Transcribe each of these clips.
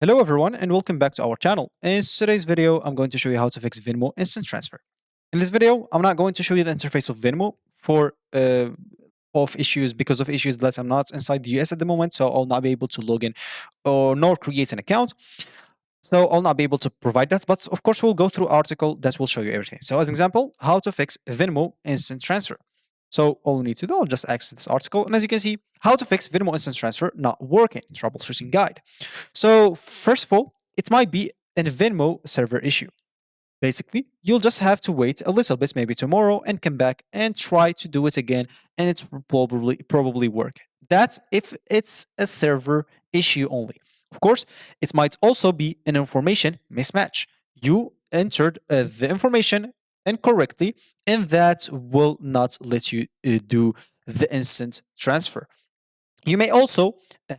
Hello everyone and welcome back to our channel. In today's video, I'm going to show you how to fix Venmo instant transfer. In this video, I'm not going to show you the interface of Venmo for of issues because of issues that I'm not inside the US at the moment, so I'll not be able to log in or nor create an account. So I'll not be able to provide that, but of course we'll go through article that will show you everything. So as an example, how to fix Venmo instant transfer. So all we need to do, I'll just access this article, and as you can see, how to fix Venmo instant transfer not working, troubleshooting guide. So first of all, it might be a Venmo server issue. Basically, you'll just have to wait a little bit, maybe tomorrow, and come back and try to do it again, and it will probably work. That's if it's a server issue only. Of course, it might also be an information mismatch. You entered the information incorrectly, and that will not let you do the instant transfer. You may also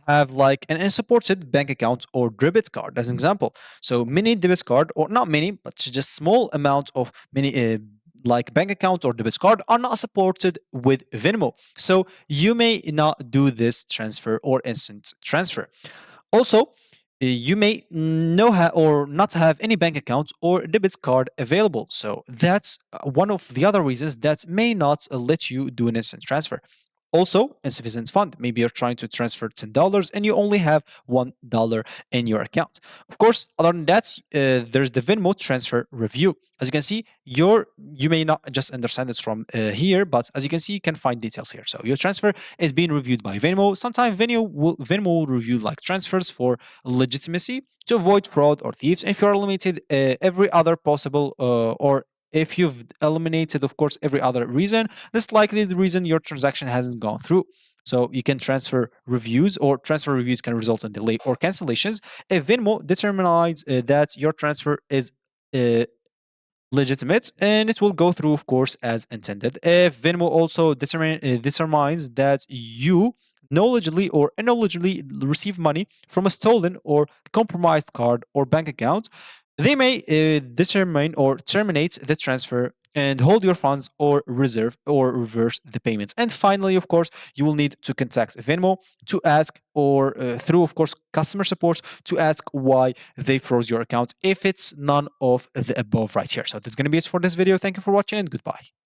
have like an unsupported bank account or debit card as an example. So many debit card, or not many, but just small amount of many like bank account or debit card are not supported with Venmo. So you may not do this transfer or instant transfer. Also, you may or not have any bank account or debit card available. So that's one of the other reasons that may not let you do an instant transfer. Also, insufficient fund. Maybe you're trying to transfer $10 and you only have $1 in your account. Of course, other than that, there's the Venmo transfer review. As you can see, you may not just understand this from here, but as you can see, you can find details here. So your transfer is being reviewed by Venmo. Sometimes Venmo will review like transfers for legitimacy to avoid fraud or thieves. If you're limited every other possible or if you've eliminated, of course, every other reason, that's likely the reason your transaction hasn't gone through. So you can transfer reviews, or transfer reviews can result in delay or cancellations. If Venmo determines that your transfer is uh, legitimate, and it will go through, of course, as intended. If Venmo also determines that you knowledgeably or unknowledgeably receive money from a stolen or compromised card or bank account, they may determine or terminate the transfer and hold your funds or reserve or reverse the payments. And finally, of course, you will need to contact Venmo to ask, or through, of course, customer support to ask why they froze your account if it's none of the above right here. So that's going to be it for this video. Thank you for watching and goodbye.